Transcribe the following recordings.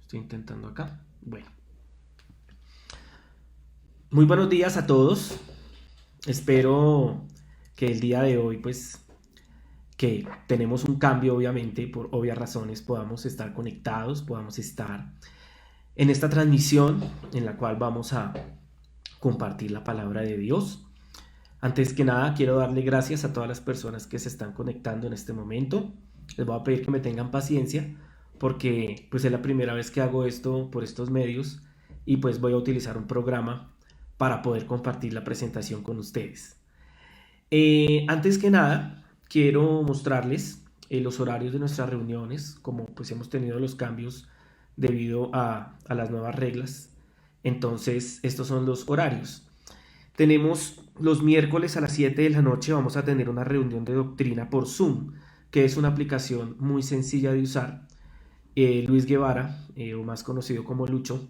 Estoy intentando acá. Bueno, muy buenos días a todos. Espero que el día de hoy, pues, que tenemos un cambio, obviamente, por obvias razones, podamos estar conectados, podamos estar en esta transmisión en la cual vamos a compartir la palabra de Dios. Antes que nada, quiero darle gracias a todas las personas que se están conectando en este momento. Les voy a pedir que me tengan paciencia porque pues es la primera vez que hago esto por estos medios y pues voy a utilizar un programa para poder compartir la presentación con ustedes. Antes que nada, quiero mostrarles los horarios de nuestras reuniones, como pues hemos tenido los cambios debido a las nuevas reglas. Entonces, estos son los horarios. Tenemos los miércoles a las 7 de la noche, vamos a tener una reunión de doctrina por Zoom, que es una aplicación muy sencilla de usar. Luis Guevara, o más conocido como Lucho,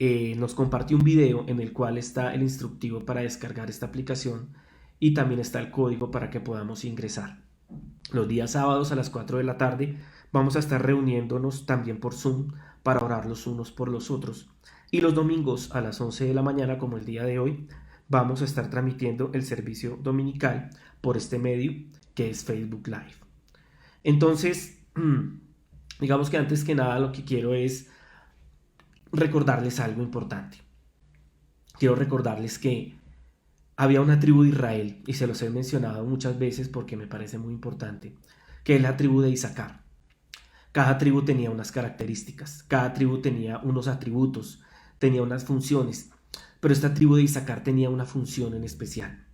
nos compartió un video en el cual está el instructivo para descargar esta aplicación y también está el código para que podamos ingresar. Los días sábados a las 4 de la tarde vamos a estar reuniéndonos también por Zoom para orar los unos por los otros. Y los domingos a las 11 de la mañana, como el día de hoy, vamos a estar transmitiendo el servicio dominical por este medio que es Facebook Live. Entonces, digamos que antes que nada lo que quiero es recordarles algo importante. Quiero recordarles que había una tribu de Israel, y se los he mencionado muchas veces porque me parece muy importante, que es la tribu de Isaacar. Cada tribu tenía unas características, cada tribu tenía unos atributos, tenía unas funciones, pero esta tribu de Isaacar tenía una función en especial.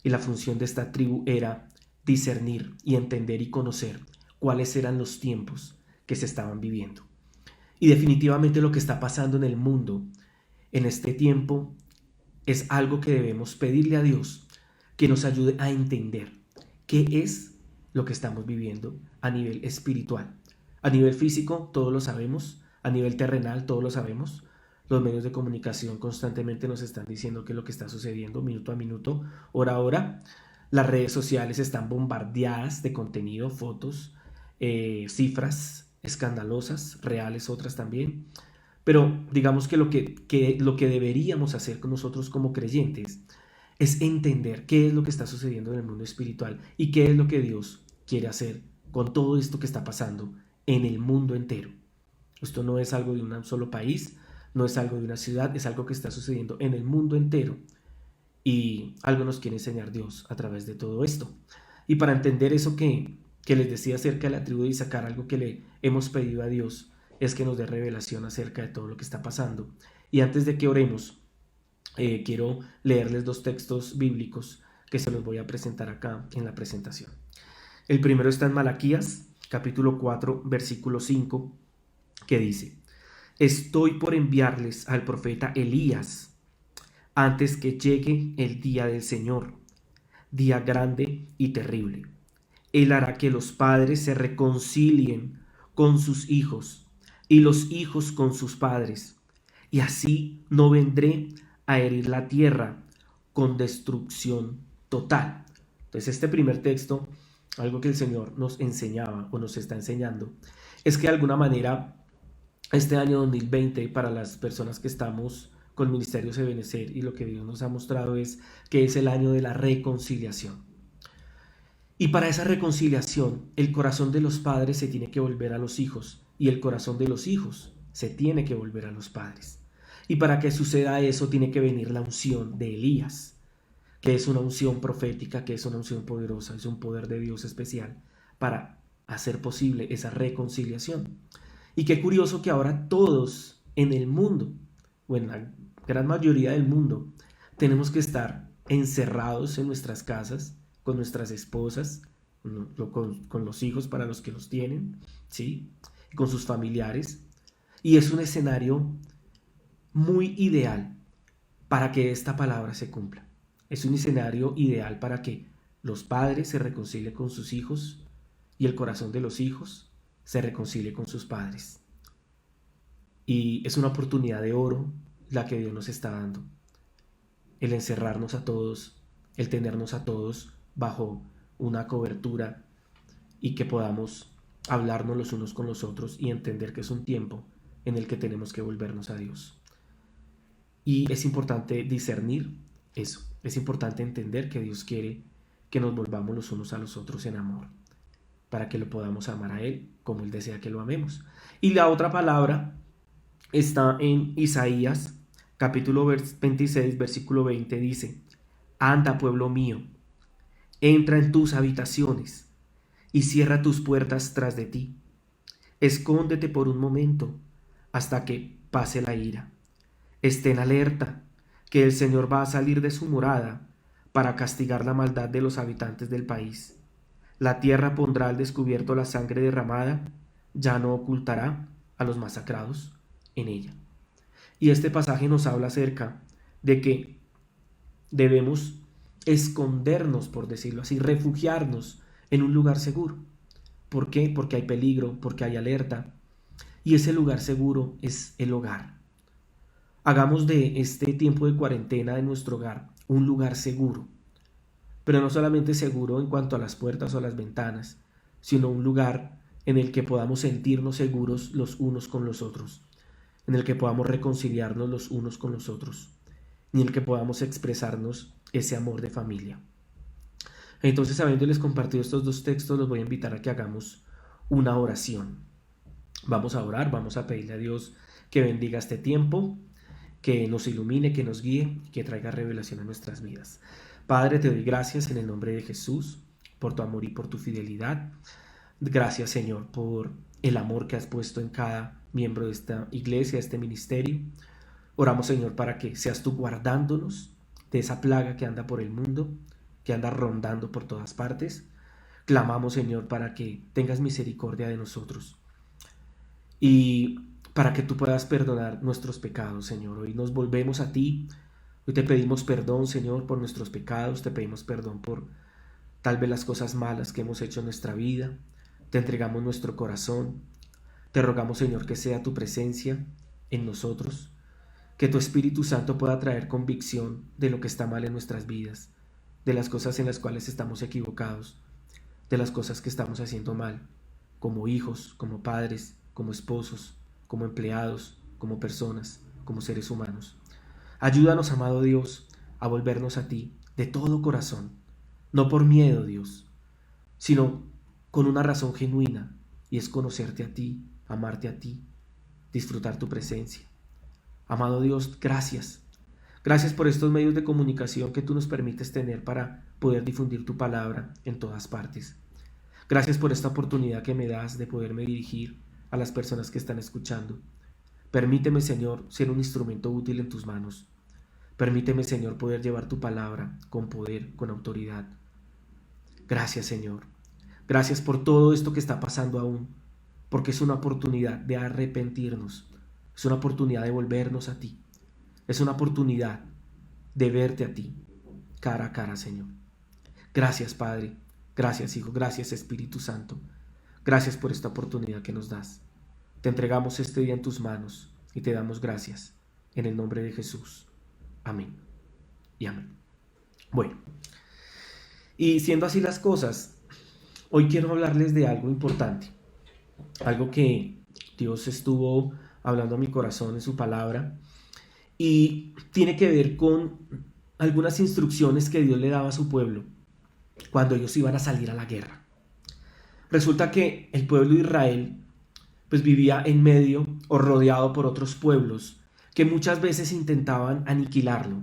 Y la función de esta tribu era discernir y entender y conocer cuáles eran los tiempos que se estaban viviendo. Y definitivamente lo que está pasando en el mundo en este tiempo es algo que debemos pedirle a Dios que nos ayude a entender qué es lo que estamos viviendo a nivel espiritual. A nivel físico, todos lo sabemos. A nivel terrenal, todos lo sabemos. Los medios de comunicación constantemente nos están diciendo qué es lo que está sucediendo minuto a minuto, hora a hora. Las redes sociales están bombardeadas de contenido, fotos, cifras escandalosas, reales otras también. Pero digamos que lo que deberíamos hacer con nosotros como creyentes es entender qué es lo que está sucediendo en el mundo espiritual y qué es lo que Dios quiere hacer con todo esto que está pasando en el mundo entero. Esto no es algo de un solo país, no es algo de una ciudad, es algo que está sucediendo en el mundo entero. Y algo nos quiere enseñar Dios a través de todo esto. Y para entender eso que les decía acerca de la tribu de Isaacar, algo que le hemos pedido a Dios es que nos dé revelación acerca de todo lo que está pasando. Y antes de que oremos, quiero leerles dos textos bíblicos que se los voy a presentar acá en la presentación. El primero está en Malaquías, capítulo 4, versículo 5, que dice: Estoy por enviarles al profeta Elías antes que llegue el día del Señor, día grande y terrible. Él hará que los padres se reconcilien con sus hijos y los hijos con sus padres, y así no vendré a herir la tierra con destrucción total. Entonces este primer texto, algo que el Señor nos enseñaba o nos está enseñando, es que de alguna manera este año 2020 para las personas que estamos con Ministerios de Benecer y lo que Dios nos ha mostrado es que es el año de la reconciliación. Y para esa reconciliación, el corazón de los padres se tiene que volver a los hijos y el corazón de los hijos se tiene que volver a los padres. Y para que suceda eso tiene que venir la unción de Elías, que es una unción profética, que es una unción poderosa, es un poder de Dios especial para hacer posible esa reconciliación. Y qué curioso que ahora todos en el mundo, o en la gran mayoría del mundo, tenemos que estar encerrados en nuestras casas, con nuestras esposas, con los hijos para los que los tienen, ¿sí? Con sus familiares. Y es un escenario muy ideal para que esta palabra se cumpla. Es un escenario ideal para que los padres se reconcilien con sus hijos y el corazón de los hijos se reconcilie con sus padres. Y es una oportunidad de oro la que Dios nos está dando. El encerrarnos a todos, el tenernos a todos bajo una cobertura y que podamos hablarnos los unos con los otros y entender que es un tiempo en el que tenemos que volvernos a Dios. Y es importante discernir eso. Es importante entender que Dios quiere que nos volvamos los unos a los otros en amor, para que lo podamos amar a Él como Él desea que lo amemos. Y la otra palabra está en Isaías, capítulo 26, versículo 20, dice: Anda, pueblo mío, entra en tus habitaciones y cierra tus puertas tras de ti. Escóndete por un momento hasta que pase la ira. Estén alerta, que el Señor va a salir de su morada para castigar la maldad de los habitantes del país. La tierra pondrá al descubierto la sangre derramada, ya no ocultará a los masacrados en ella. Y este pasaje nos habla acerca de que debemos escondernos, por decirlo así, refugiarnos en un lugar seguro. ¿Por qué? Porque hay peligro, porque hay alerta. Y ese lugar seguro es el hogar. Hagamos de este tiempo de cuarentena de nuestro hogar un lugar seguro. Pero no solamente seguro en cuanto a las puertas o las ventanas, sino un lugar en el que podamos sentirnos seguros los unos con los otros, en el que podamos reconciliarnos los unos con los otros, y en el que podamos expresarnos ese amor de familia. Entonces, habiéndoles compartido estos dos textos, los voy a invitar a que hagamos una oración. Vamos a orar, vamos a pedirle a Dios que bendiga este tiempo, que nos ilumine, que nos guíe, que traiga revelación a nuestras vidas. Padre, te doy gracias en el nombre de Jesús por tu amor y por tu fidelidad. Gracias, Señor, por el amor que has puesto en cada miembro de esta iglesia, de este ministerio. Oramos, Señor, para que seas tú guardándonos de esa plaga que anda por el mundo, que anda rondando por todas partes. Clamamos, Señor, para que tengas misericordia de nosotros y para que tú puedas perdonar nuestros pecados, Señor. Hoy nos volvemos a ti. Hoy te pedimos perdón, Señor, por nuestros pecados. Te pedimos perdón por tal vez las cosas malas que hemos hecho en nuestra vida. Te entregamos nuestro corazón. Te rogamos, Señor, que sea tu presencia en nosotros, que tu Espíritu Santo pueda traer convicción de lo que está mal en nuestras vidas, de las cosas en las cuales estamos equivocados, de las cosas que estamos haciendo mal, como hijos, como padres, como esposos, como empleados, como personas, como seres humanos. Ayúdanos, amado Dios, a volvernos a ti de todo corazón, no por miedo, Dios, sino con una razón genuina, y es conocerte a ti, amarte a ti, disfrutar tu presencia. Amado Dios, gracias. Gracias por estos medios de comunicación que tú nos permites tener para poder difundir tu palabra en todas partes. Gracias por esta oportunidad que me das de poderme dirigir a las personas que están escuchando. Permíteme, Señor, ser un instrumento útil en tus manos. Permíteme, Señor, poder llevar tu palabra con poder, con autoridad. Gracias, Señor. Gracias por todo esto que está pasando aún, porque es una oportunidad de arrepentirnos. Es una oportunidad de volvernos a ti. Es una oportunidad de verte a ti, cara a cara, Señor. Gracias, Padre. Gracias, Hijo. Gracias, Espíritu Santo. Gracias por esta oportunidad que nos das. Te entregamos este día en tus manos y te damos gracias. En el nombre de Jesús. Amén y amén. Bueno, y siendo así las cosas, hoy quiero hablarles de algo importante. Algo que Dios estuvo hablando a mi corazón en su palabra. Y tiene que ver con algunas instrucciones que Dios le daba a su pueblo cuando ellos iban a salir a la guerra. Resulta que el pueblo de Israel pues vivía en medio o rodeado por otros pueblos que muchas veces intentaban aniquilarlo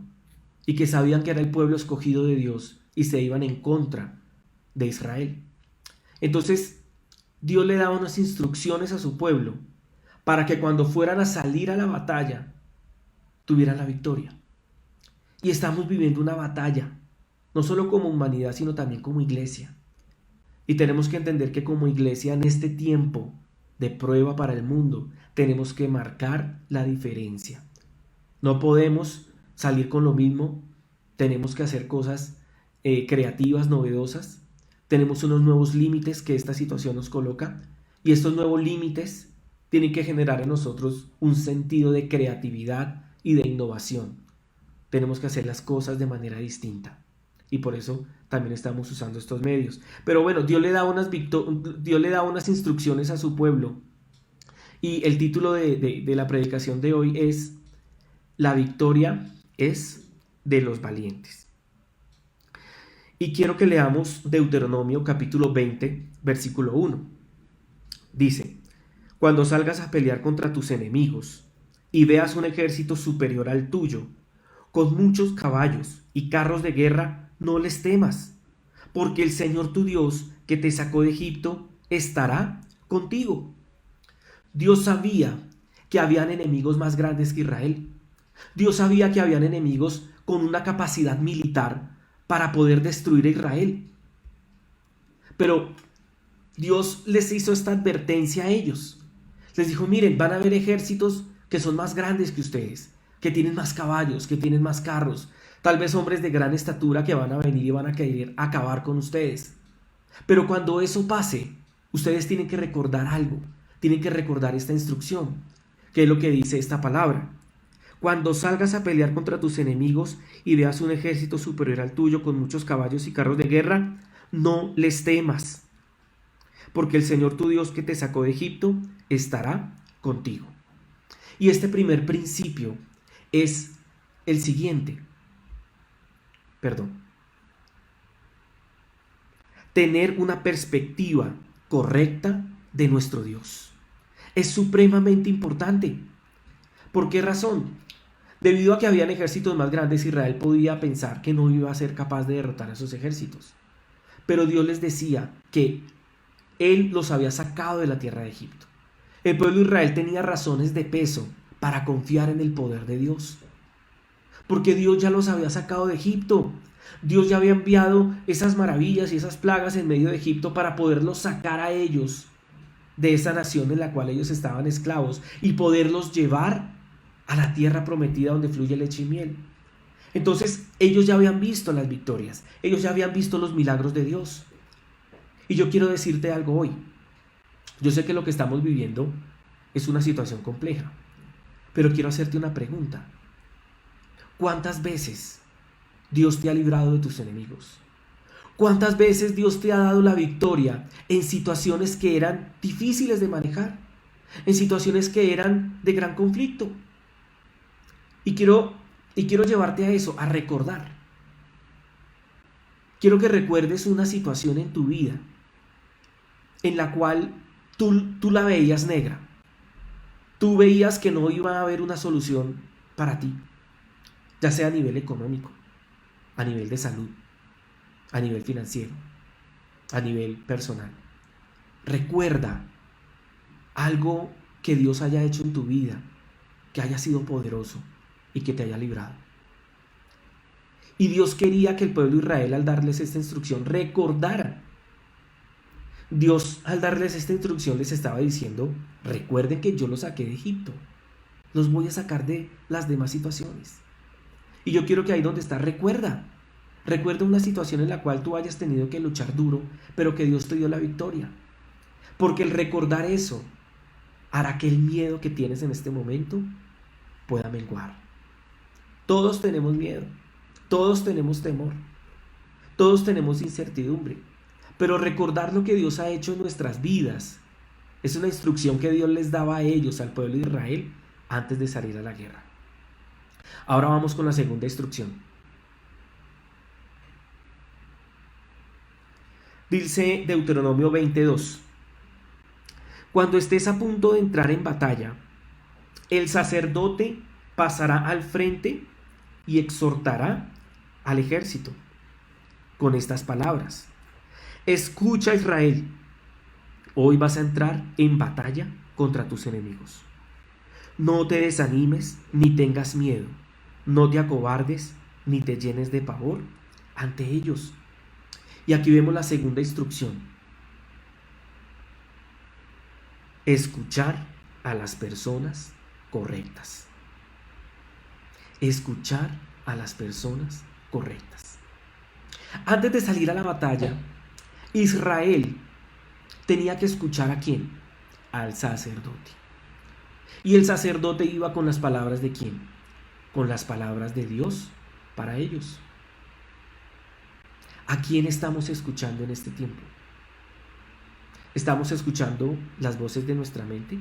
y que sabían que era el pueblo escogido de Dios y se iban en contra de Israel. Entonces Dios le daba unas instrucciones a su pueblo para que cuando fueran a salir a la batalla tuvieran la victoria. Y estamos viviendo una batalla, no solo como humanidad, sino también como iglesia. Y tenemos que entender que como iglesia en este tiempo de prueba para el mundo, tenemos que marcar la diferencia. No podemos salir con lo mismo, tenemos que hacer cosas creativas, novedosas. Tenemos unos nuevos límites que esta situación nos coloca, y estos nuevos límites tienen que generar en nosotros un sentido de creatividad y de innovación. Tenemos que hacer las cosas de manera distinta, y por eso también estamos usando estos medios. Pero bueno, Dios le da unas instrucciones a su pueblo, Y el título de la predicación de hoy es La victoria es de los valientes. Y quiero que leamos Deuteronomio capítulo 20, versículo 1. Dice: Cuando salgas a pelear contra tus enemigos y veas un ejército superior al tuyo, con muchos caballos y carros de guerra, no les temas, porque el Señor tu Dios, que te sacó de Egipto, estará contigo. Dios sabía que habían enemigos más grandes que Israel. Dios sabía que habían enemigos con una capacidad militar para poder destruir a Israel. Pero Dios les hizo esta advertencia a ellos. Les dijo: miren, van a haber ejércitos que son más grandes que ustedes, que tienen más caballos, que tienen más carros, tal vez hombres de gran estatura que van a venir y van a querer acabar con ustedes. Pero cuando eso pase, ustedes tienen que recordar algo, tienen que recordar esta instrucción, que es lo que dice esta palabra. Cuando salgas a pelear contra tus enemigos y veas un ejército superior al tuyo con muchos caballos y carros de guerra, no les temas, porque el Señor tu Dios, que te sacó de Egipto, estará contigo. Y este primer principio es el siguiente. Tener una perspectiva correcta de nuestro Dios es supremamente importante. ¿Por qué razón? Debido a que habían ejércitos más grandes, Israel podía pensar que no iba a ser capaz de derrotar a esos ejércitos. Pero Dios les decía que Él los había sacado de la tierra de Egipto. El pueblo de Israel tenía razones de peso para confiar en el poder de Dios, porque Dios ya los había sacado de Egipto. Dios ya había enviado esas maravillas y esas plagas en medio de Egipto para poderlos sacar a ellos de esa nación en la cual ellos estaban esclavos y poderlos llevar a la tierra prometida donde fluye leche y miel. Entonces ellos ya habían visto las victorias, ellos ya habían visto los milagros de Dios. Y yo quiero decirte algo hoy. Yo sé que lo que estamos viviendo es una situación compleja, pero quiero hacerte una pregunta. ¿Cuántas veces Dios te ha librado de tus enemigos? ¿Cuántas veces Dios te ha dado la victoria en situaciones que eran difíciles de manejar? En situaciones que eran de gran conflicto. Y quiero llevarte a eso, a recordar. Quiero que recuerdes una situación en tu vida en la cual tú la veías negra. Tú veías que no iba a haber una solución para ti, ya sea a nivel económico, a nivel de salud, a nivel financiero, a nivel personal. Recuerda algo que Dios haya hecho en tu vida, que haya sido poderoso y que te haya librado. Y Dios quería que el pueblo de Israel, al darles esta instrucción, recordara. Dios, al darles esta instrucción, les estaba diciendo: recuerden que yo los saqué de Egipto, los voy a sacar de las demás situaciones. Y yo quiero que ahí donde estás, recuerda una situación en la cual tú hayas tenido que luchar duro, pero que Dios te dio la victoria. Porque el recordar eso hará que el miedo que tienes en este momento pueda menguar. Todos tenemos miedo, todos tenemos temor, todos tenemos incertidumbre, pero recordar lo que Dios ha hecho en nuestras vidas es una instrucción que Dios les daba a ellos, al pueblo de Israel, antes de salir a la guerra. Ahora vamos con la segunda instrucción. Dice Deuteronomio 22: cuando estés a punto de entrar en batalla, el sacerdote pasará al frente y exhortará al ejército con estas palabras: escucha, Israel, hoy vas a entrar en batalla contra tus enemigos. No te desanimes ni tengas miedo, no te acobardes ni te llenes de pavor ante ellos. Y aquí vemos la segunda instrucción: escuchar a las personas correctas. Escuchar a las personas correctas. Antes de salir a la batalla, Israel tenía que escuchar ¿a quién? Al sacerdote. Y el sacerdote iba con las palabras ¿de quién? Con las palabras de Dios para ellos. ¿A quién estamos escuchando en este tiempo? ¿Estamos escuchando las voces de nuestra mente?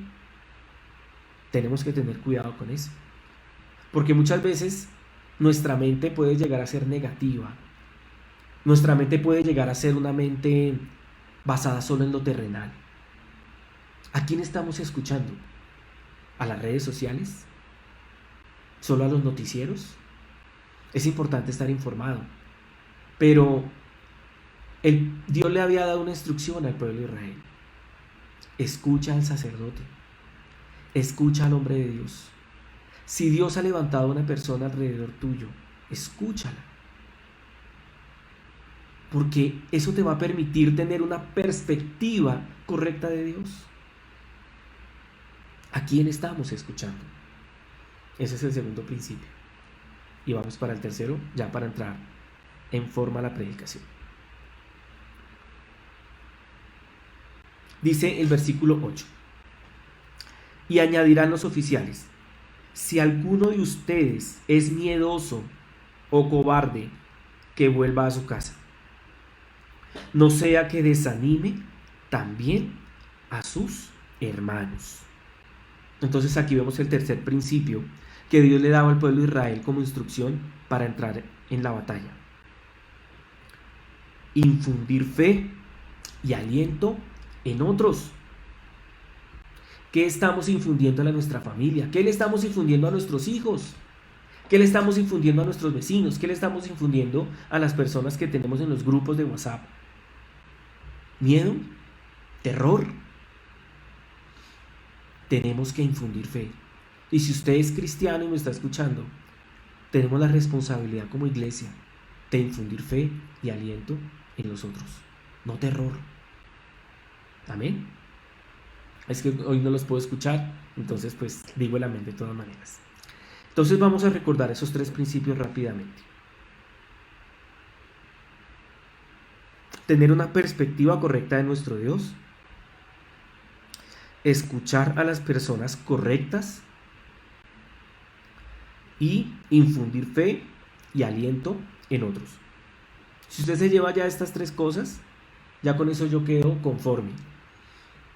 Tenemos que tener cuidado con eso. Porque muchas veces nuestra mente puede llegar a ser negativa. Nuestra mente puede llegar a ser una mente basada solo en lo terrenal. ¿A quién estamos escuchando? ¿A las redes sociales? ¿Solo a los noticieros? Es importante estar informado. Pero Dios le había dado una instrucción al pueblo de Israel. Escucha al sacerdote. Escucha al hombre de Dios. Si Dios ha levantado a una persona alrededor tuyo, escúchala. Porque eso te va a permitir tener una perspectiva correcta de Dios. ¿A quién estamos escuchando? Ese es el segundo principio. Y vamos para el tercero, ya para entrar en forma a la predicación. Dice el versículo 8. Y añadirán los oficiales: si alguno de ustedes es miedoso o cobarde, que vuelva a su casa. No sea que desanime también a sus hermanos. Entonces aquí vemos el tercer principio que Dios le daba al pueblo de Israel como instrucción para entrar en la batalla. Infundir fe y aliento en otros. ¿Qué estamos infundiendo a nuestra familia? ¿Qué le estamos infundiendo a nuestros hijos? ¿Qué le estamos infundiendo a nuestros vecinos? ¿Qué le estamos infundiendo a las personas que tenemos en los grupos de WhatsApp? ¿Miedo? ¿Terror? Tenemos que infundir fe. Y si usted es cristiano y me está escuchando, tenemos la responsabilidad como iglesia de infundir fe y aliento en los otros, no terror. Amén. Es que hoy no los puedo escuchar, entonces pues digo el amén de todas maneras. Entonces vamos a recordar esos tres principios rápidamente. Tener una perspectiva correcta de nuestro Dios. Escuchar a las personas correctas. Y infundir fe y aliento en otros. Si usted se lleva ya estas tres cosas, ya con eso yo quedo conforme.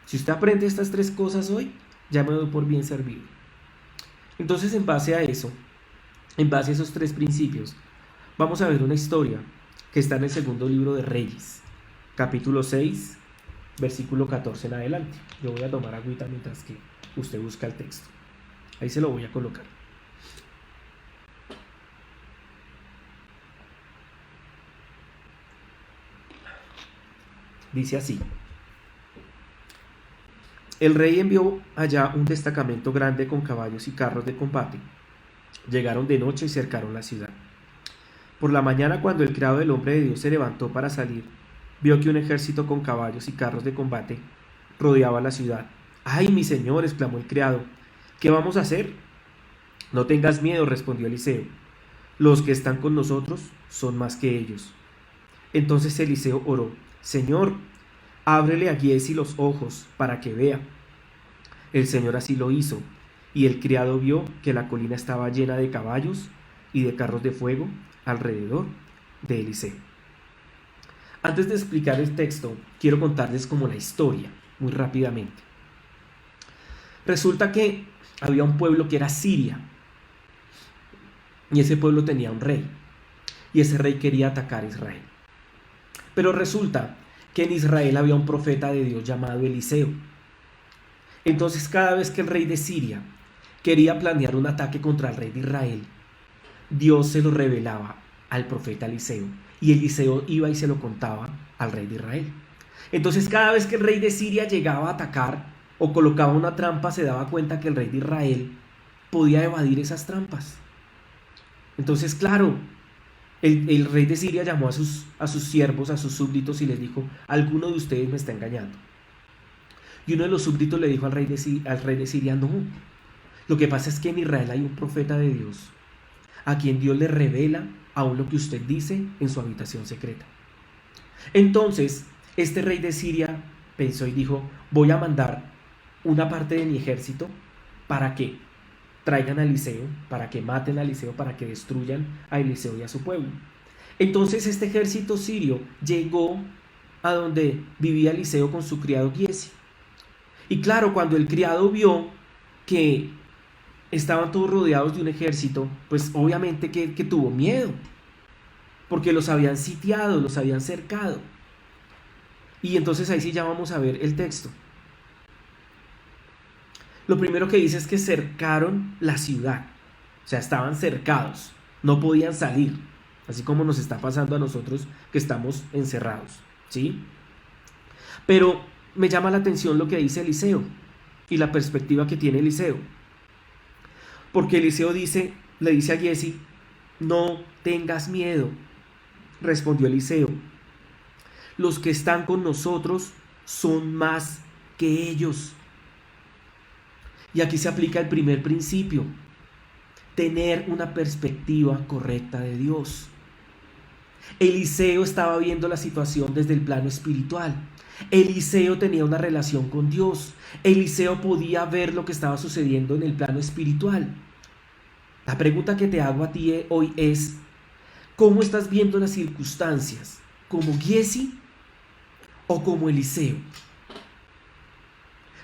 Si usted aprende estas tres cosas hoy, ya me doy por bien servido. Entonces, en base a eso, en base a esos tres principios, vamos a ver una historia que está en el segundo libro de Reyes, capítulo 6, versículo 14 en adelante. Yo voy a tomar agüita mientras que usted busca el texto. Ahí se lo voy a colocar. Dice así: el rey envió allá un destacamento grande con caballos y carros de combate. Llegaron de noche y cercaron la ciudad. Por la mañana, cuando el criado del hombre de Dios se levantó para salir, vio que un ejército con caballos y carros de combate rodeaba la ciudad. ¡Ay, mi señor!, exclamó el criado. ¿Qué vamos a hacer? No tengas miedo, respondió Eliseo. Los que están con nosotros son más que ellos. Entonces Eliseo oró: Señor, ábrele a Giezi los ojos para que vea. El Señor así lo hizo, y el criado vio que la colina estaba llena de caballos y de carros de fuego alrededor de Eliseo. Antes de explicar el texto, quiero contarles como la historia, muy rápidamente. Resulta que había un pueblo que era Siria, y ese pueblo tenía un rey, y ese rey quería atacar a Israel. Pero resulta que en Israel había un profeta de Dios llamado Eliseo. Entonces, cada vez que el rey de Siria quería planear un ataque contra el rey de Israel, Dios se lo revelaba al profeta Eliseo, y Eliseo iba y se lo contaba al rey de Israel. Entonces, cada vez que el rey de Siria llegaba a atacar o colocaba una trampa, se daba cuenta que el rey de Israel podía evadir esas trampas. Entonces, claro, el rey de Siria llamó a sus siervos, a sus súbditos, y les dijo: alguno de ustedes me está engañando. Y uno de los súbditos le dijo al rey de Siria: no, lo que pasa es que en Israel hay un profeta de Dios, a quien Dios le revela aún lo que usted dice en su habitación secreta. Entonces, este rey de Siria pensó y dijo: voy a mandar una parte de mi ejército para que traigan a Eliseo, para que maten a Eliseo, para que destruyan a Eliseo y a su pueblo. Entonces este ejército sirio llegó a donde vivía Eliseo con su criado Giezi. Y claro, cuando el criado vio que estaban todos rodeados de un ejército, pues obviamente que tuvo miedo, porque los habían sitiado, los habían cercado. Y entonces ahí sí ya vamos a ver el texto. Lo primero que dice es que cercaron la ciudad, o sea, estaban cercados, no podían salir, así como nos está pasando a nosotros que estamos encerrados, ¿sí? Pero me llama la atención lo que dice Eliseo y la perspectiva que tiene Eliseo, porque Eliseo le dice a Giezi: no tengas miedo. Respondió Eliseo: los que están con nosotros son más que ellos. Y aquí se aplica el primer principio: tener una perspectiva correcta de Dios. Eliseo estaba viendo la situación desde el plano espiritual. Eliseo tenía una relación con Dios. Eliseo podía ver lo que estaba sucediendo en el plano espiritual. La pregunta que te hago a ti hoy es: ¿cómo estás viendo las circunstancias? ¿Como Giezi o como Eliseo?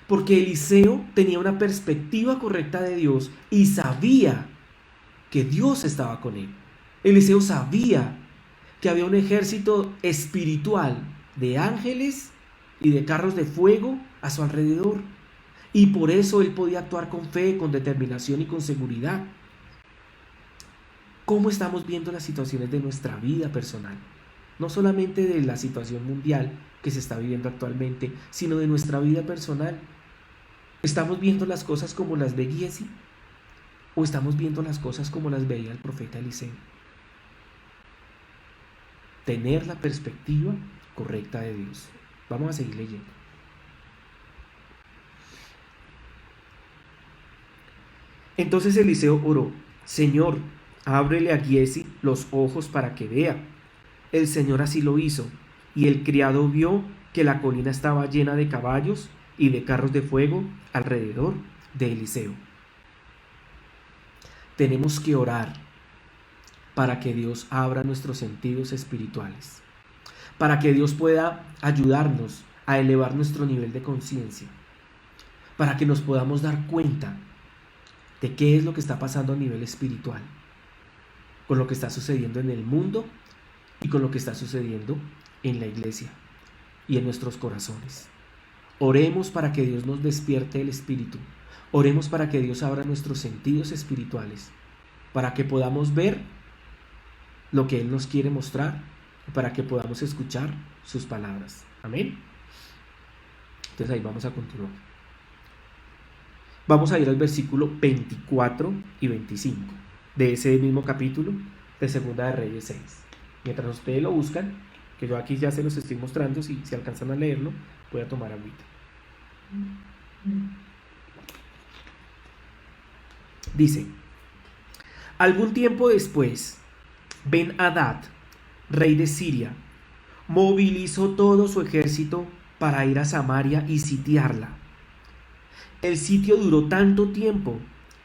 Porque Eliseo tenía una perspectiva correcta de Dios y sabía que Dios estaba con él. Eliseo sabía que había un ejército espiritual de ángeles y de carros de fuego a su alrededor. Y por eso él podía actuar con fe, con determinación y con seguridad. ¿Cómo estamos viendo las situaciones de nuestra vida personal? No solamente de la situación mundial que se está viviendo actualmente, sino de nuestra vida personal. ¿Estamos viendo las cosas como las ve Giezi? ¿O estamos viendo las cosas como las veía el profeta Eliseo? Tener la perspectiva correcta de Dios. Vamos a seguir leyendo. Entonces Eliseo oró: Señor, ábrele a Giezi los ojos para que vea. El Señor así lo hizo, y el criado vio que la colina estaba llena de caballos y de carros de fuego alrededor de Eliseo. Tenemos que orar para que Dios abra nuestros sentidos espirituales, para que Dios pueda ayudarnos a elevar nuestro nivel de conciencia, para que nos podamos dar cuenta de qué es lo que está pasando a nivel espiritual, con lo que está sucediendo en el mundo y con lo que está sucediendo en la iglesia y en nuestros corazones. Oremos para que Dios nos despierte el espíritu. Oremos para que Dios abra nuestros sentidos espirituales, para que podamos ver lo que Él nos quiere mostrar y para que podamos escuchar sus palabras. Amén. Entonces ahí vamos a continuar. Vamos a ir al versículo 24 y 25 de ese mismo capítulo de Segunda de Reyes 6. Mientras ustedes lo buscan, que yo aquí ya se los estoy mostrando, si alcanzan a leerlo, voy a tomar agüita. Dice: algún tiempo después, Ben-Hadad, rey de Siria, movilizó todo su ejército para ir a Samaria y sitiarla. El sitio duró tanto tiempo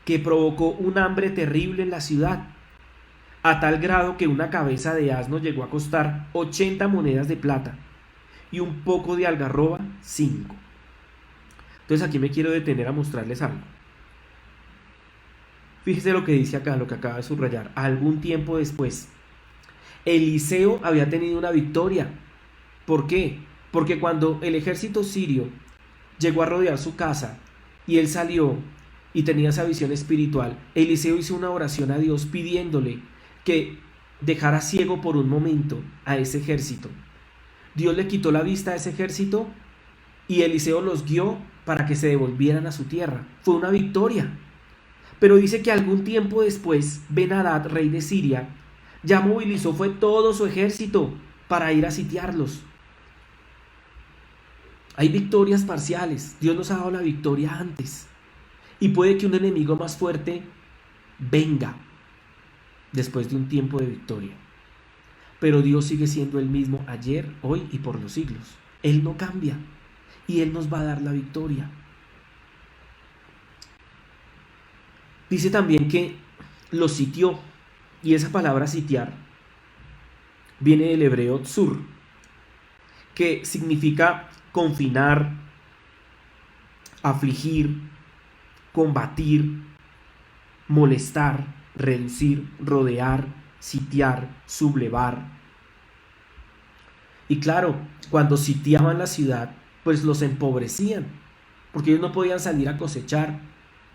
que provocó un hambre terrible en la ciudad, a tal grado que una cabeza de asno llegó a costar 80 monedas de plata y un poco de algarroba 5. Entonces aquí me quiero detener a mostrarles algo. Fíjese lo que dice acá, lo que acaba de subrayar. Algún tiempo después, Eliseo había tenido una victoria. ¿Por qué? Porque cuando el ejército sirio llegó a rodear su casa y él salió y tenía esa visión espiritual, Eliseo hizo una oración a Dios pidiéndole que dejara ciego por un momento a ese ejército. Dios le quitó la vista a ese ejército y Eliseo los guió para que se devolvieran a su tierra. Fue una victoria. Pero dice que algún tiempo después, Ben-Hadad, rey de Siria, ya movilizó fue todo su ejército para ir a sitiarlos. Hay victorias parciales. Dios nos ha dado la victoria antes. Y puede que un enemigo más fuerte venga después de un tiempo de victoria. Pero Dios sigue siendo el mismo ayer, hoy y por los siglos. Él no cambia y Él nos va a dar la victoria. Dice también que los sitió, y esa palabra sitiar viene del hebreo tsur, que significa confinar, afligir, combatir, molestar, reducir, rodear, sitiar, sublevar. Y claro, cuando sitiaban la ciudad, pues los empobrecían, porque ellos no podían salir a cosechar,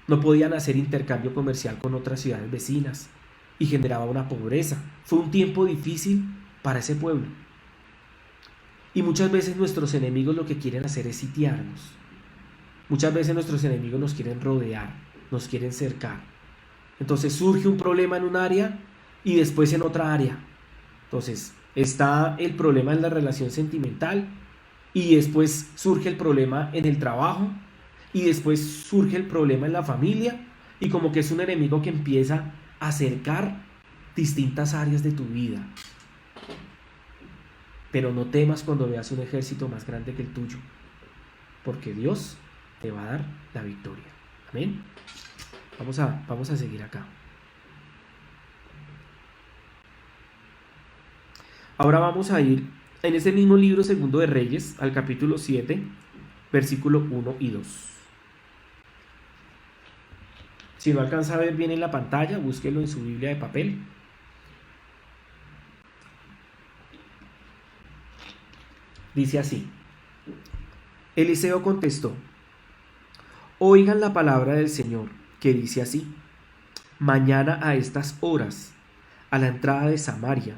no podían hacer intercambio comercial con otras ciudades vecinas, y generaba una pobreza. Fue un tiempo difícil para ese pueblo. Y muchas veces nuestros enemigos lo que quieren hacer es sitiarnos. Muchas veces nuestros enemigos nos quieren rodear, nos quieren cercar. Entonces surge un problema en un área y después en otra área. Entonces está el problema en la relación sentimental y después surge el problema en el trabajo y después surge el problema en la familia, y como que es un enemigo que empieza a acercar distintas áreas de tu vida. Pero no temas cuando veas un ejército más grande que el tuyo, porque Dios te va a dar la victoria. Amén. Vamos a seguir acá. Ahora vamos a ir en ese mismo libro, Segundo de Reyes, al capítulo 7, versículo 1 y 2. Si no alcanza a ver bien en la pantalla, búsquelo en su Biblia de papel. Dice así: Eliseo contestó: oigan la palabra del Señor, que dice así: mañana a estas horas, a la entrada de Samaria,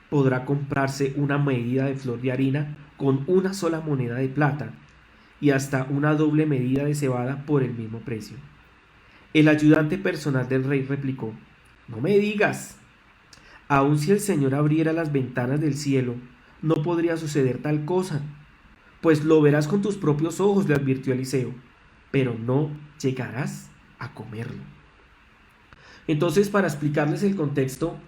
podrá comprarse una medida de flor de harina con una sola moneda de plata, y hasta una doble medida de cebada por el mismo precio. El ayudante personal del rey replicó: no me digas. Aun si el Señor abriera las ventanas del cielo, no podría suceder tal cosa. Pues lo verás con tus propios ojos, le advirtió Eliseo, pero no llegarás a comerlo. Entonces, para explicarles el contexto,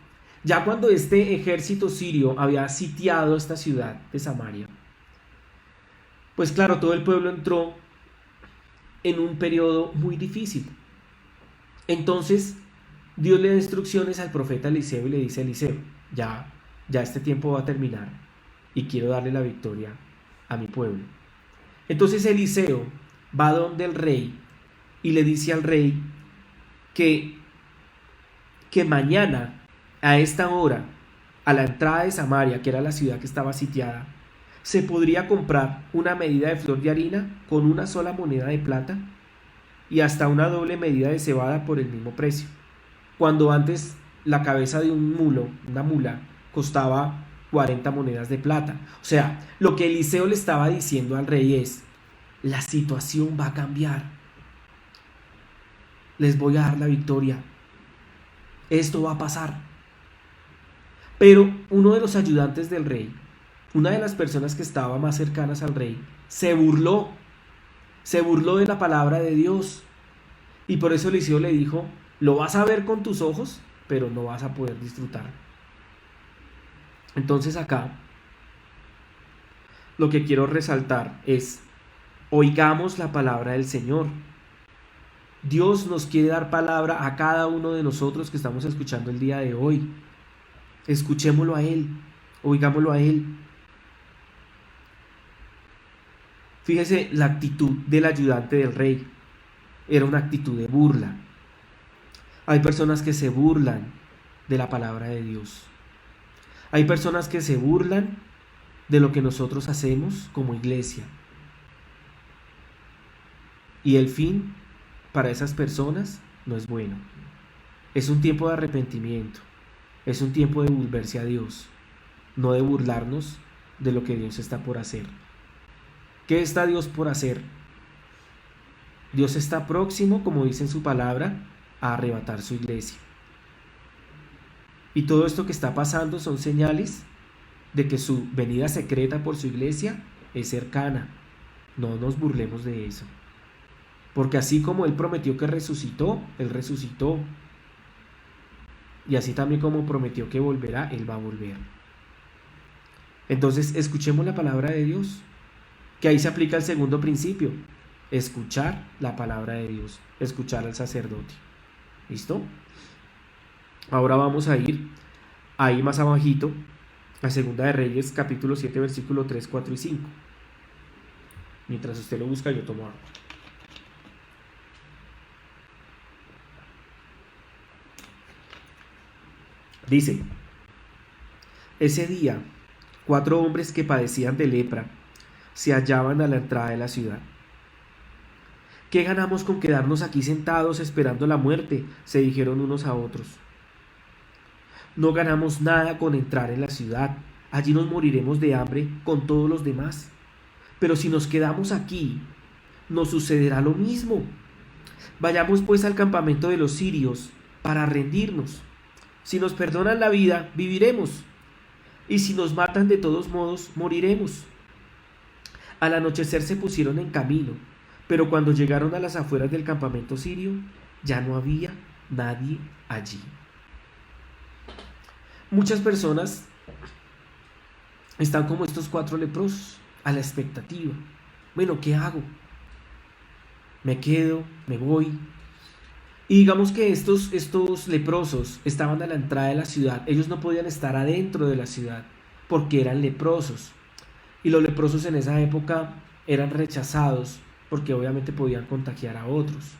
ya cuando este ejército sirio había sitiado esta ciudad de Samaria, pues claro, todo el pueblo entró en un periodo muy difícil. Entonces, Dios le da instrucciones al profeta Eliseo y le dice a Eliseo: ya este tiempo va a terminar y quiero darle la victoria a mi pueblo. Entonces Eliseo va donde el rey y le dice al rey que mañana a esta hora, a la entrada de Samaria, que era la ciudad que estaba sitiada, se podría comprar una medida de flor de harina con una sola moneda de plata y hasta una doble medida de cebada por el mismo precio, cuando antes la cabeza de un mulo, una mula, costaba 40 monedas de plata. O sea, lo que Eliseo le estaba diciendo al rey es: la situación va a cambiar, les voy a dar la victoria, esto va a pasar. Pero uno de los ayudantes del rey, una de las personas que estaba más cercanas al rey, se burló de la palabra de Dios, y por eso Eliseo le dijo: lo vas a ver con tus ojos, pero no vas a poder disfrutar. Entonces acá lo que quiero resaltar es: oigamos la palabra del Señor. Dios nos quiere dar palabra a cada uno de nosotros que estamos escuchando el día de hoy. Escuchémoslo a Él, oigámoslo a Él. Fíjese la actitud del ayudante del rey. Era una actitud de burla. Hay personas que se burlan de la palabra de Dios. Hay personas que se burlan de lo que nosotros hacemos como iglesia. Y el fin para esas personas no es bueno. Es un tiempo de arrepentimiento. Es un tiempo de volverse a Dios, no de burlarnos de lo que Dios está por hacer. ¿Qué está Dios por hacer? Dios está próximo, como dice en su palabra, a arrebatar su iglesia. Y todo esto que está pasando son señales de que su venida secreta por su iglesia es cercana. No nos burlemos de eso. Porque así como Él prometió que resucitó, Él resucitó. Y así también como prometió que volverá, Él va a volver. Entonces, escuchemos la palabra de Dios, que ahí se aplica el segundo principio: escuchar la palabra de Dios, escuchar al sacerdote. ¿Listo? Ahora vamos a ir ahí más abajito a Segunda de Reyes, capítulo 7, versículo 3, 4 y 5. Mientras usted lo busca, yo tomo agua. Dice, ese día, 4 hombres que padecían de lepra se hallaban a la entrada de la ciudad. ¿Qué ganamos con quedarnos aquí sentados esperando la muerte?, se dijeron unos a otros. No ganamos nada con entrar en la ciudad. Allí nos moriremos de hambre con todos los demás. Pero si nos quedamos aquí, nos sucederá lo mismo. Vayamos pues al campamento de los sirios para rendirnos. Si nos perdonan la vida, viviremos. Y si nos matan, de todos modos, moriremos. Al anochecer se pusieron en camino, pero cuando llegaron a las afueras del campamento sirio, ya no había nadie allí. Muchas personas están como estos 4 leprosos, a la expectativa. Bueno, ¿qué hago? ¿Me quedo? ¿Me voy? Y digamos que estos leprosos estaban a la entrada de la ciudad. Ellos no podían estar adentro de la ciudad porque eran leprosos. Y los leprosos en esa época eran rechazados porque obviamente podían contagiar a otros.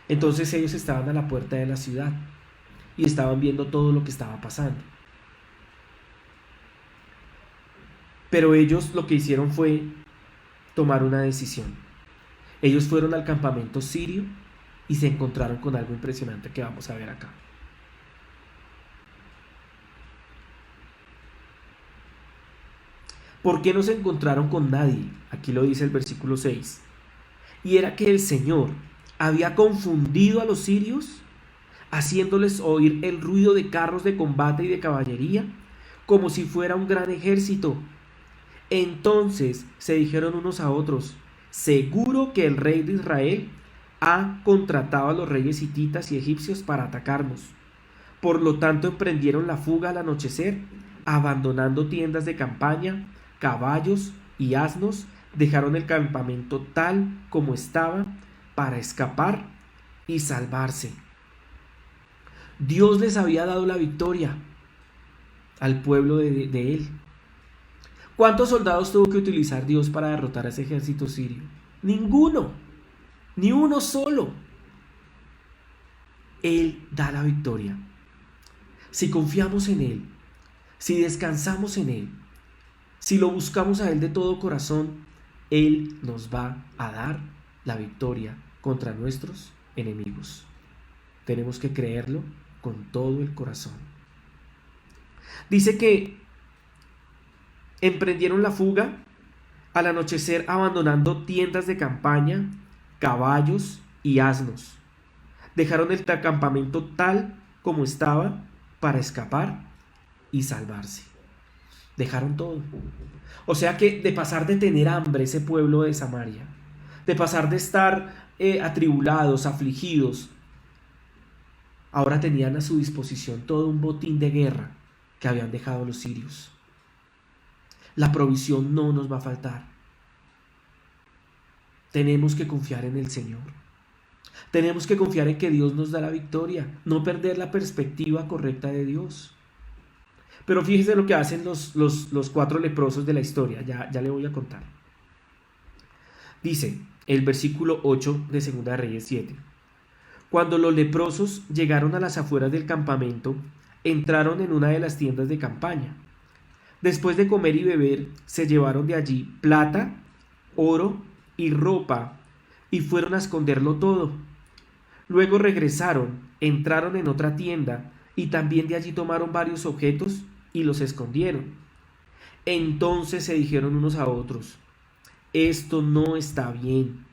Entonces ellos estaban a la puerta de la ciudad y estaban viendo todo lo que estaba pasando. Pero ellos lo que hicieron fue tomar una decisión. Ellos fueron al campamento sirio y se encontraron con algo impresionante que vamos a ver acá. ¿Por qué no se encontraron con nadie? Aquí lo dice el versículo 6. Y era que el Señor había confundido a los sirios, haciéndoles oír el ruido de carros de combate y de caballería, como si fuera un gran ejército. Entonces se dijeron unos a otros, seguro que el rey de Israel ha contratado a los reyes hititas y egipcios para atacarnos. Por lo tanto emprendieron la fuga al anochecer, abandonando tiendas de campaña, caballos y asnos, dejaron el campamento tal como estaba para escapar y salvarse. Dios les había dado la victoria al pueblo de él. ¿Cuántos soldados tuvo que utilizar Dios para derrotar a ese ejército sirio? Ninguno, ni uno solo. Él da la victoria. Si confiamos en Él, si descansamos en Él, si lo buscamos a Él de todo corazón, Él nos va a dar la victoria contra nuestros enemigos. Tenemos que creerlo con todo el corazón. Dice que emprendieron la fuga al anochecer, abandonando tiendas de campaña, caballos y asnos. Dejaron el campamento tal como estaba para escapar y salvarse. Dejaron todo. O sea que de pasar de tener hambre ese pueblo de Samaria, de pasar de estar atribulados, afligidos, ahora tenían a su disposición todo un botín de guerra que habían dejado los sirios. La provisión no nos va a faltar. Tenemos que confiar en el Señor. Tenemos que confiar en que Dios nos da la victoria, no perder la perspectiva correcta de Dios. Pero fíjese lo que hacen los 4 leprosos de la historia, ya le voy a contar. Dice el versículo 8 de 2 de Reyes 7. Cuando los leprosos llegaron a las afueras del campamento, entraron en una de las tiendas de campaña. Después de comer y beber, se llevaron de allí plata, oro y ropa, y fueron a esconderlo todo. Luego regresaron, entraron en otra tienda, y también de allí tomaron varios objetos y los escondieron. Entonces se dijeron unos a otros, esto no está bien.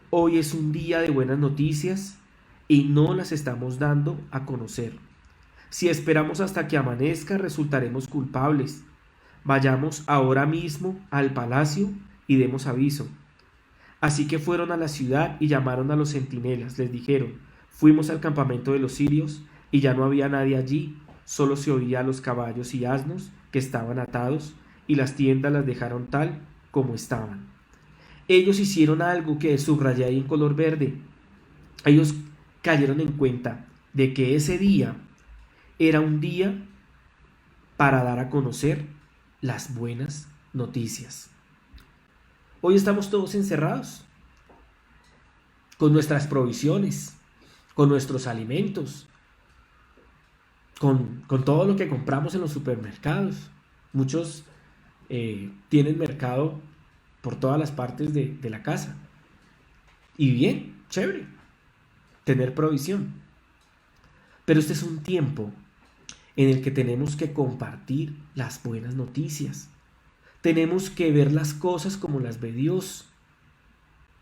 Hoy es un día de buenas noticias y no las estamos dando a conocer. Si esperamos hasta que amanezca, resultaremos culpables. Vayamos ahora mismo al palacio y demos aviso. Así que fueron a la ciudad y llamaron a los centinelas. Les dijeron, fuimos al campamento de los sirios y ya no había nadie allí, solo se oía a los caballos y asnos que estaban atados y las tiendas las dejaron tal como estaban. Ellos hicieron algo que subrayé ahí en color verde. Ellos cayeron en cuenta de que ese día era un día para dar a conocer las buenas noticias. Hoy estamos todos encerrados, con nuestras provisiones, con nuestros alimentos. con todo lo que compramos en los supermercados. Muchos tienen mercado por todas las partes de la casa. Y bien, chévere, tener provisión. Pero este es un tiempo en el que tenemos que compartir las buenas noticias. Tenemos que ver las cosas como las ve Dios.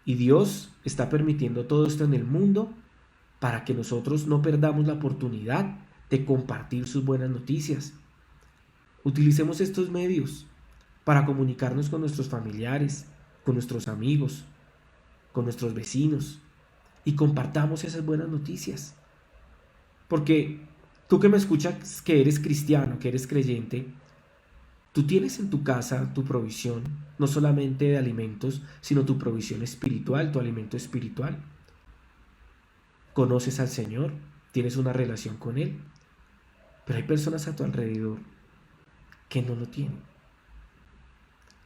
Y Dios está permitiendo todo esto en el mundo para que nosotros no perdamos la oportunidad de compartir sus buenas noticias. Utilicemos estos medios para comunicarnos con nuestros familiares, con nuestros amigos, con nuestros vecinos, y compartamos esas buenas noticias. Porque tú que me escuchas, que eres cristiano, que eres creyente, tú tienes en tu casa tu provisión, no solamente de alimentos, sino tu provisión espiritual, tu alimento espiritual. Conoces al Señor, tienes una relación con Él, pero hay personas a tu alrededor que no lo tienen.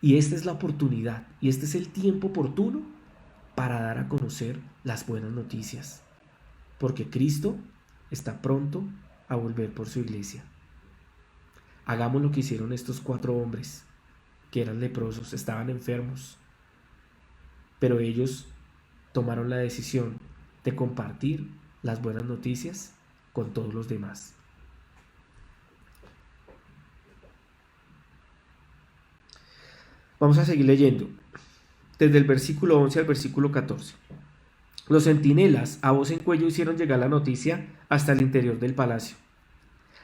Y esta es la oportunidad, y este es el tiempo oportuno para dar a conocer las buenas noticias, porque Cristo está pronto a volver por su iglesia. Hagamos lo que hicieron estos 4 hombres, que eran leprosos, estaban enfermos, pero ellos tomaron la decisión de compartir las buenas noticias con todos los demás. Vamos a seguir leyendo, desde el versículo 11 al versículo 14. Los centinelas a voz en cuello hicieron llegar la noticia hasta el interior del palacio.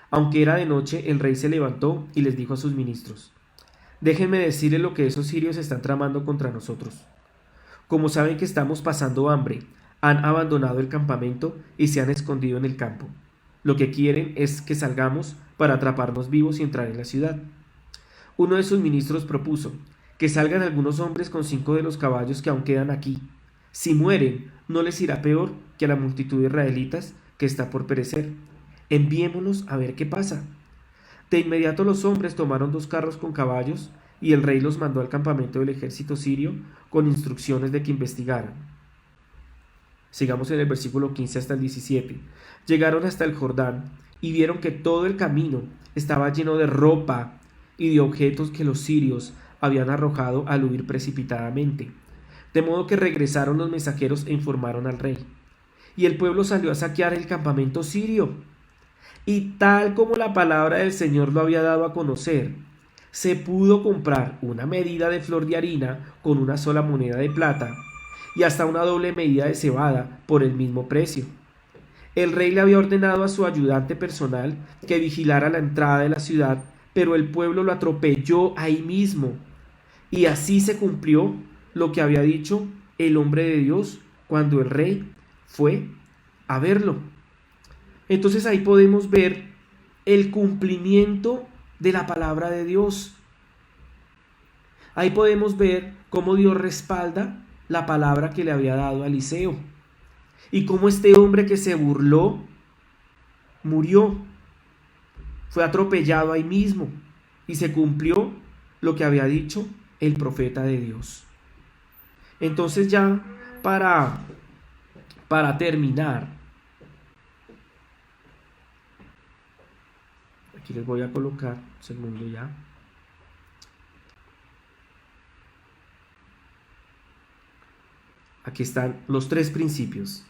Aunque era de noche, el rey se levantó y les dijo a sus ministros: déjenme decirles lo que esos sirios están tramando contra nosotros. Como saben que estamos pasando hambre, han abandonado el campamento y se han escondido en el campo. Lo que quieren es que salgamos para atraparnos vivos y entrar en la ciudad. Uno de sus ministros propuso que salgan algunos hombres con 5 de los caballos que aún quedan aquí. Si mueren, no les irá peor que a la multitud de israelitas que está por perecer. Enviémonos a ver qué pasa. De inmediato los hombres tomaron 2 carros con caballos y el rey los mandó al campamento del ejército sirio con instrucciones de que investigaran. Sigamos en el versículo 15 hasta el 17. Llegaron hasta el Jordán y vieron que todo el camino estaba lleno de ropa y de objetos que los sirios habían arrojado al huir precipitadamente. De modo que regresaron los mensajeros e informaron al rey. Y el pueblo salió a saquear el campamento sirio. Y tal como la palabra del Señor lo había dado a conocer, se pudo comprar una medida de flor de harina con una sola moneda de plata y hasta una doble medida de cebada por el mismo precio. El rey le había ordenado a su ayudante personal que vigilara la entrada de la ciudad, pero el pueblo lo atropelló ahí mismo. Y así se cumplió lo que había dicho el hombre de Dios cuando el rey fue a verlo. Entonces ahí podemos ver el cumplimiento de la palabra de Dios. Ahí podemos ver cómo Dios respalda la palabra que le había dado a Eliseo y cómo este hombre que se burló murió, fue atropellado ahí mismo y se cumplió lo que había dicho el profeta de Dios. Entonces ya para terminar, aquí les voy a colocar un segundo ya. Aquí están los 3 principios.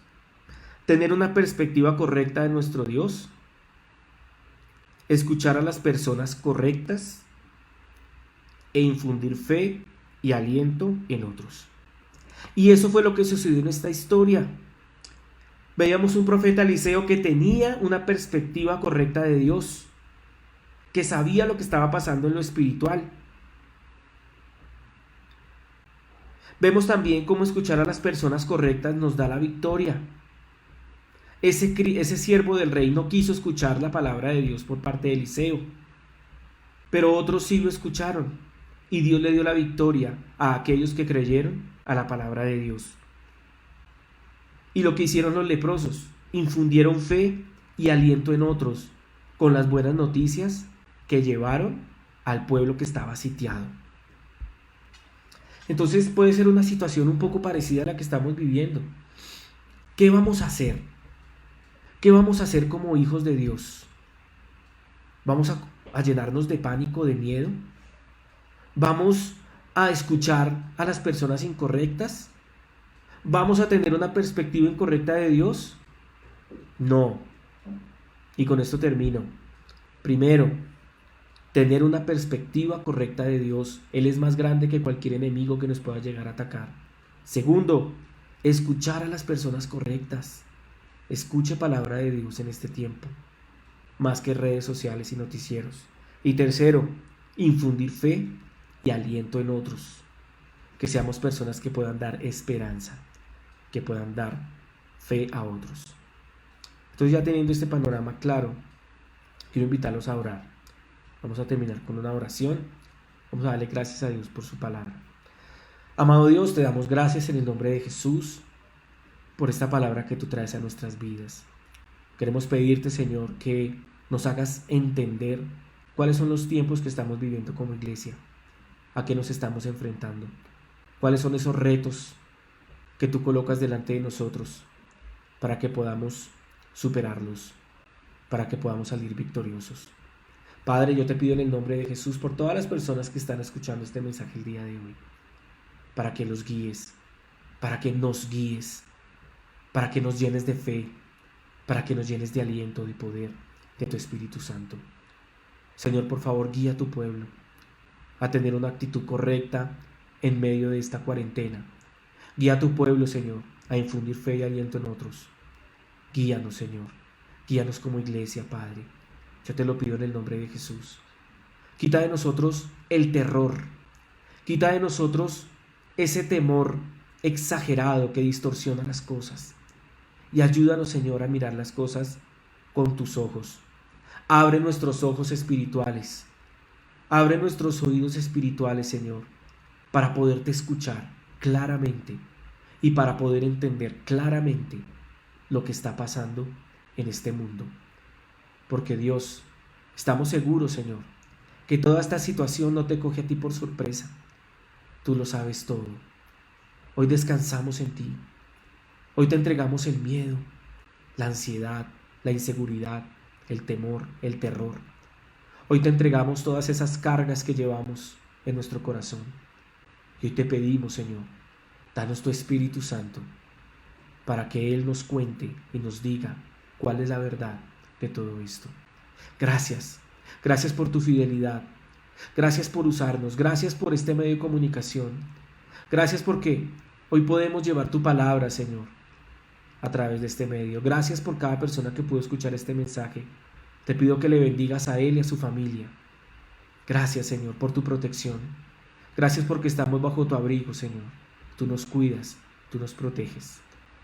Tener una perspectiva correcta de nuestro Dios, escuchar a las personas correctas e infundir fe y aliento en otros. Y eso fue lo que sucedió en esta historia. Veíamos un profeta Eliseo que tenía una perspectiva correcta de Dios, que sabía lo que estaba pasando en lo espiritual. Vemos también cómo escuchar a las personas correctas nos da la victoria. Ese siervo del rey no quiso escuchar la palabra de Dios por parte de Eliseo, pero otros sí lo escucharon y Dios le dio la victoria a aquellos que creyeron a la palabra de Dios. Y lo que hicieron los leprosos, infundieron fe y aliento en otros con las buenas noticias que llevaron al pueblo que estaba sitiado. Entonces puede ser una situación un poco parecida a la que estamos viviendo. ¿Qué vamos a hacer? ¿Qué vamos a hacer como hijos de Dios? Vamos a llenarnos de pánico, de miedo. Vamos a escuchar a las personas incorrectas. ¿Vamos a tener una perspectiva incorrecta de Dios? No. Y con esto termino. Primero, tener una perspectiva correcta de Dios. Él es más grande que cualquier enemigo que nos pueda llegar a atacar. Segundo, escuchar a las personas correctas. Escuche palabra de Dios en este tiempo, más que redes sociales y noticieros. Y tercero, infundir fe y aliento en otros. Que seamos personas que puedan dar esperanza, que puedan dar fe a otros. Entonces, ya teniendo este panorama claro, quiero invitarlos a orar. Vamos a terminar con una oración. Vamos a darle gracias a Dios por su palabra. Amado Dios, te damos gracias en el nombre de Jesús por esta palabra que tú traes a nuestras vidas. Queremos pedirte, Señor, que nos hagas entender cuáles son los tiempos que estamos viviendo como iglesia, a qué nos estamos enfrentando, cuáles son esos retos que tú colocas delante de nosotros para que podamos superarlos, para que podamos salir victoriosos. Padre, yo te pido en el nombre de Jesús por todas las personas que están escuchando este mensaje el día de hoy, para que los guíes, para que nos guíes, para que nos llenes de fe, para que nos llenes de aliento, de poder, de tu Espíritu Santo. Señor, por favor, guía a tu pueblo a tener una actitud correcta en medio de esta cuarentena. Guía a tu pueblo, Señor, a infundir fe y aliento en otros. Guíanos, Señor. Guíanos como iglesia, Padre. Yo te lo pido en el nombre de Jesús. Quita de nosotros el terror. Quita de nosotros ese temor exagerado que distorsiona las cosas. Y ayúdanos, Señor, a mirar las cosas con tus ojos. Abre nuestros ojos espirituales. Abre nuestros oídos espirituales, Señor, para poderte escuchar claramente y para poder entender claramente lo que está pasando en este mundo. Porque Dios, estamos seguros, Señor, que toda esta situación no te coge a ti por sorpresa. Tú lo sabes todo. Hoy descansamos en ti. Hoy te entregamos el miedo, la ansiedad, la inseguridad, el temor, el terror. Hoy te entregamos todas esas cargas que llevamos en nuestro corazón. Y hoy te pedimos, Señor, danos tu Espíritu Santo para que Él nos cuente y nos diga cuál es la verdad de todo esto. Gracias, gracias por tu fidelidad, gracias por usarnos, gracias por este medio de comunicación, gracias porque hoy podemos llevar tu palabra, Señor, a través de este medio. Gracias por cada persona que pudo escuchar este mensaje. Te pido que le bendigas a él y a su familia. Gracias, Señor, por tu protección. Gracias porque estamos bajo tu abrigo, Señor. Tú nos cuidas, tú nos proteges.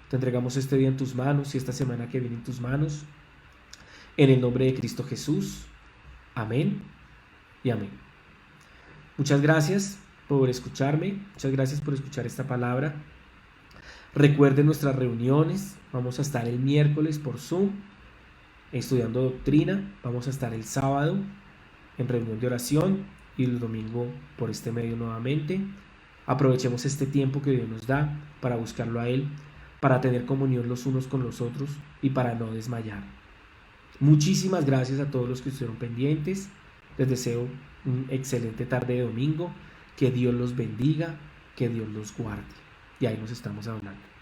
Te entregamos este día en tus manos y esta semana que viene en tus manos. En el nombre de Cristo Jesús. Amén y amén. Muchas gracias por escucharme. Muchas gracias por escuchar esta palabra. Recuerden nuestras reuniones. Vamos a estar el miércoles por Zoom estudiando doctrina. Vamos a estar el sábado en reunión de oración y el domingo por este medio nuevamente. Aprovechemos este tiempo que Dios nos da para buscarlo a Él, para tener comunión los unos con los otros y para no desmayar. Muchísimas gracias a todos los que estuvieron pendientes. Les deseo una excelente tarde de domingo. Que Dios los bendiga, que Dios los guarde. Y ahí nos estamos hablando.